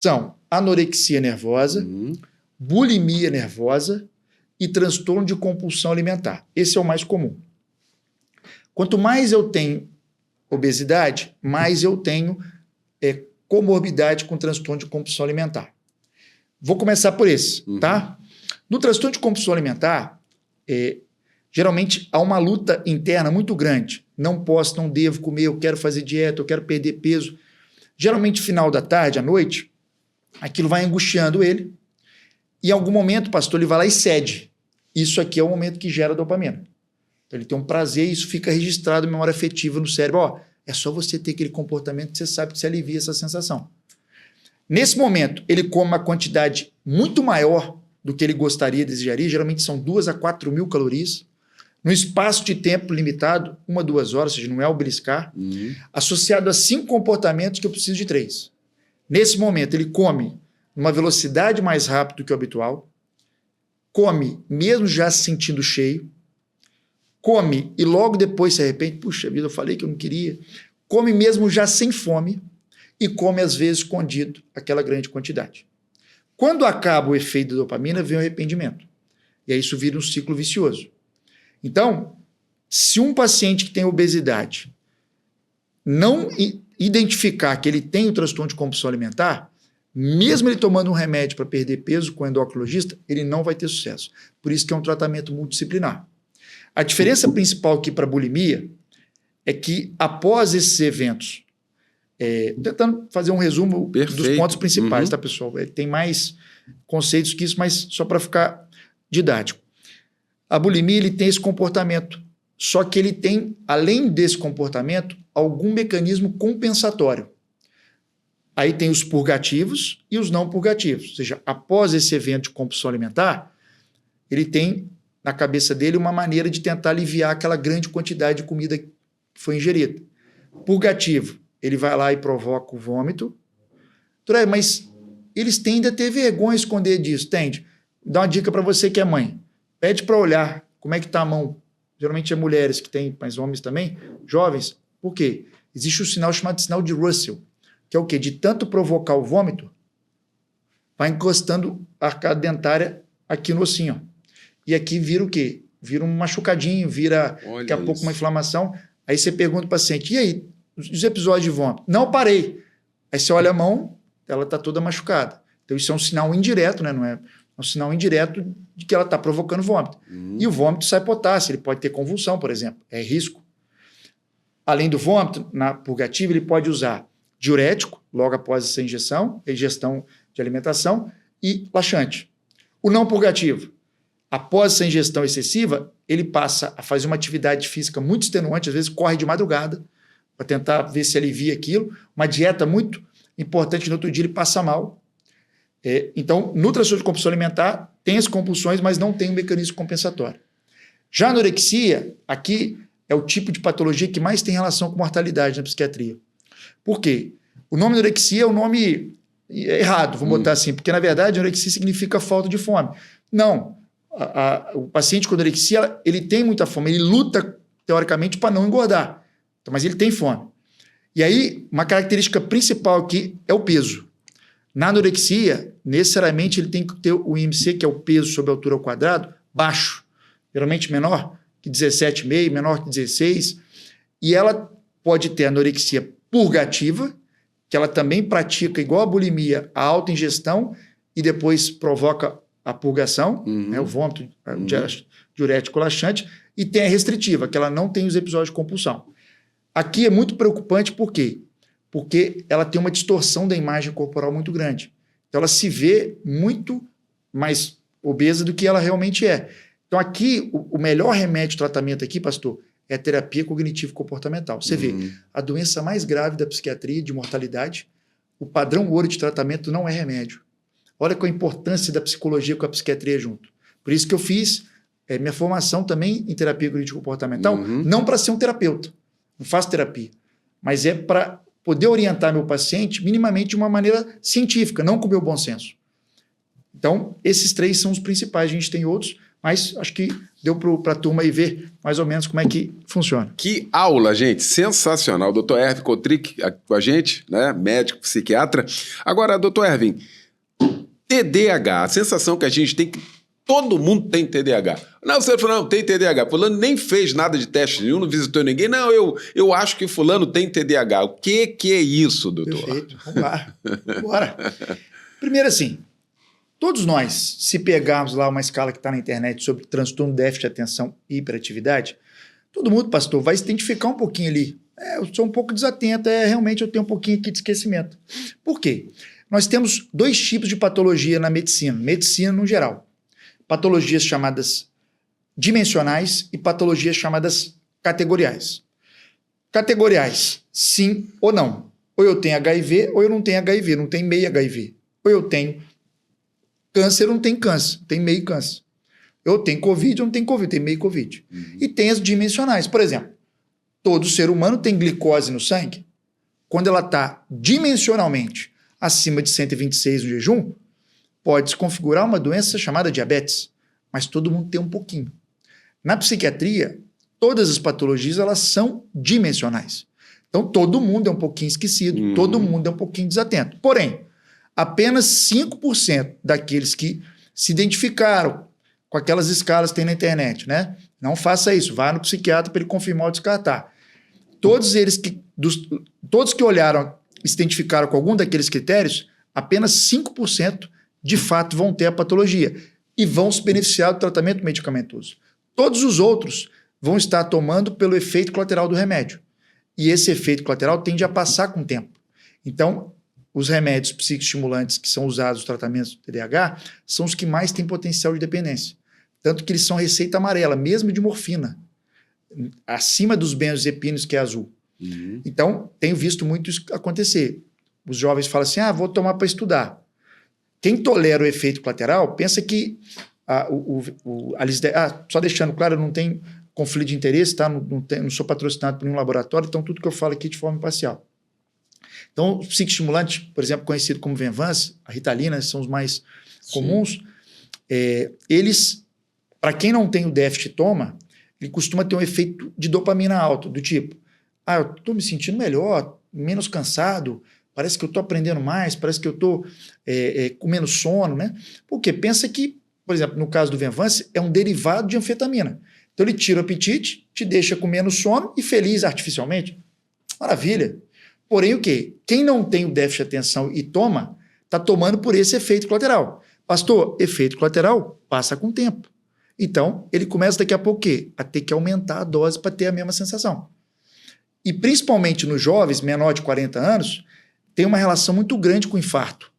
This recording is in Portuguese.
são anorexia nervosa, bulimia nervosa e transtorno de compulsão alimentar. Esse é o mais comum. Quanto mais eu tenho obesidade, mais eu tenho comorbidade com transtorno de compulsão alimentar. Vou começar por esse, tá? No transtorno de compulsão alimentar, geralmente há uma luta interna muito grande. Não posso, não devo comer, eu quero fazer dieta, eu quero perder peso. Geralmente, final da tarde, à noite, aquilo vai angustiando ele. E em algum momento, pastor, ele vai lá e cede. Isso aqui é o momento que gera dopamina. Então, ele tem um prazer e isso fica registrado em memória afetiva no cérebro. Ó, é só você ter aquele comportamento que você sabe que você alivia essa sensação. Nesse momento, ele come uma quantidade muito maior do que ele gostaria, desejaria. Geralmente são 2 a 4 mil calorias. No espaço de tempo limitado, 1 a 2 horas, ou seja, não é o beliscar, associado a 5 comportamentos que eu preciso de 3. Nesse momento, ele come numa velocidade mais rápida do que o habitual, come mesmo já se sentindo cheio, come e logo depois se arrepende, puxa vida, eu falei que eu não queria, come mesmo já sem fome e come às vezes escondido aquela grande quantidade. Quando acaba o efeito da dopamina, vem o arrependimento. E aí isso vira um ciclo vicioso. Então, se um paciente que tem obesidade não identificar que ele tem o transtorno de compulsão alimentar, mesmo ele tomando um remédio para perder peso com o endocrinologista, ele não vai ter sucesso. Por isso que é um tratamento multidisciplinar. A diferença principal aqui para a bulimia é que após esses eventos, tentando fazer um resumo dos pontos principais, tá, pessoal? Tem mais conceitos que isso, mas só para ficar didático. A bulimia, ele tem esse comportamento, só que ele tem, além desse comportamento, algum mecanismo compensatório. Aí tem os purgativos e os não purgativos. Ou seja, após esse evento de compulsão alimentar, ele tem na cabeça dele uma maneira de tentar aliviar aquela grande quantidade de comida que foi ingerida. Purgativo, ele vai lá e provoca o vômito. Mas eles tendem a ter vergonha de esconder disso, tende. Dá uma dica para você que é mãe. Pede para olhar como é que está a mão. Geralmente é mulheres que têm, mas homens também, jovens. Por quê? Existe um sinal chamado sinal de Russell, que é o quê? De tanto provocar o vômito, vai encostando a arcada dentária aqui no ossinho. E aqui vira o quê? Vira um machucadinho, vira daqui a pouco uma inflamação. Aí você pergunta ao paciente, e aí, os episódios de vômito? Não, parei. Aí você olha a mão, ela está toda machucada. Então isso é um sinal indireto, né? Não é um sinal indireto de que ela está provocando vômito. E o vômito sai potássio, ele pode ter convulsão, por exemplo. É risco. Além do vômito, na purgativa, ele pode usar diurético, logo após essa injeção, ingestão de alimentação, e laxante. O não purgativo, após essa ingestão excessiva, ele passa a fazer uma atividade física muito extenuante, às vezes corre de madrugada, para tentar ver se alivia aquilo. Uma dieta muito importante, no outro dia ele passa mal. Então, no transtorno de compulsão alimentar, tem as compulsões, mas não tem um mecanismo compensatório. Já a anorexia, aqui é o tipo de patologia que mais tem relação com mortalidade na psiquiatria. Por quê? O nome anorexia é um nome errado, vamos botar assim, porque na verdade anorexia significa falta de fome. Não. O paciente com anorexia, ele tem muita fome, ele luta, teoricamente, para não engordar. Então, mas ele tem fome. E aí, uma característica principal aqui é o peso. Na anorexia, necessariamente, ele tem que ter o IMC, que é o peso sobre a altura ao quadrado, baixo. Geralmente menor que 17,5, menor que 16. E ela pode ter anorexia purgativa, que ela também pratica, igual a bulimia, a alta ingestão e depois provoca a purgação, né, o vômito, diurético laxante, e tem a restritiva, que ela não tem os episódios de compulsão. Aqui é muito preocupante, por quê? Porque ela tem uma distorção da imagem corporal muito grande. Então ela se vê muito mais obesa do que ela realmente é. Então aqui, o melhor remédio de tratamento aqui, pastor, é a terapia cognitivo-comportamental. Você vê, a doença mais grave da psiquiatria, de mortalidade, o padrão ouro de tratamento não é remédio. Olha qual a importância da psicologia com a psiquiatria junto. Por isso que eu fiz minha formação também em terapia cognitivo-comportamental, não para ser um terapeuta, não faço terapia, mas é para poder orientar meu paciente minimamente de uma maneira científica, não com o meu bom senso. Então, esses 3 são os principais. A gente tem outros, Mas acho que deu para a turma aí ver mais ou menos como é que funciona. Que aula, gente. Sensacional. Dr. Erwin Kotrick com a gente, né? Médico, psiquiatra. Agora, Dr. Erwin, TDAH, a sensação que a gente tem que todo mundo tem TDAH. Não, você falou, não, tem TDAH. Fulano nem fez nada de teste nenhum, não visitou ninguém. Não, eu acho que fulano tem TDAH. O que é isso, doutor? Perfeito. Vamos lá. Bora. Primeiro assim, todos nós, se pegarmos lá uma escala que está na internet sobre transtorno, déficit de atenção e hiperatividade, todo mundo, pastor, vai se identificar um pouquinho ali. Eu sou um pouco desatento, realmente eu tenho um pouquinho aqui de esquecimento. Por quê? Nós temos 2 tipos de patologia na medicina no geral. Patologias chamadas dimensionais e patologias chamadas categoriais. Categoriais, sim ou não. Ou eu tenho HIV ou eu não tenho HIV, não tenho meio HIV. Ou eu tenho câncer ou não tenho câncer, tem meio câncer. Eu tenho Covid ou não tenho Covid, tem meio Covid. E tem as dimensionais. Por exemplo, todo ser humano tem glicose no sangue. Quando ela está dimensionalmente acima de 126 no jejum, pode se configurar uma doença chamada diabetes, mas todo mundo tem um pouquinho. Na psiquiatria, todas as patologias elas são dimensionais. Então, todo mundo é um pouquinho esquecido, todo mundo é um pouquinho desatento. Porém, apenas 5% daqueles que se identificaram com aquelas escalas que tem na internet, né? Não faça isso, vá no psiquiatra para ele confirmar ou descartar. Todos que olharam e se identificaram com algum daqueles critérios, apenas 5% de fato vão ter a patologia e vão se beneficiar do tratamento medicamentoso. Todos os outros vão estar tomando pelo efeito colateral do remédio. E esse efeito colateral tende a passar com o tempo. Então, os remédios psicoestimulantes que são usados nos tratamentos do TDAH são os que mais têm potencial de dependência. Tanto que eles são receita amarela, mesmo de morfina, acima dos benzodiazepinas, que é azul. Então, tenho visto muito isso acontecer. Os jovens falam assim, vou tomar para estudar. Quem tolera o efeito colateral, pensa que só deixando claro, eu não tenho conflito de interesse, tá? Não sou patrocinado por nenhum laboratório, então tudo que eu falo aqui é de forma imparcial. Então, os psicoestimulantes, por exemplo, conhecido como Venvance, a Ritalina, são os mais comuns, eles, para quem não tem o déficit toma, ele costuma ter um efeito de dopamina alto, do tipo, eu estou me sentindo melhor, menos cansado, parece que eu estou aprendendo mais, parece que eu estou com menos sono, né? Porque pensa que, por exemplo, no caso do Venvance, é um derivado de anfetamina. Então ele tira o apetite, te deixa com menos sono e feliz artificialmente. Maravilha. Porém, o quê? Quem não tem o déficit de atenção e toma, está tomando por esse efeito colateral. Pastor, efeito colateral passa com o tempo. Então, ele começa daqui a pouco o quê? A ter que aumentar a dose para ter a mesma sensação. E principalmente nos jovens, menor de 40 anos, tem uma relação muito grande com o infarto.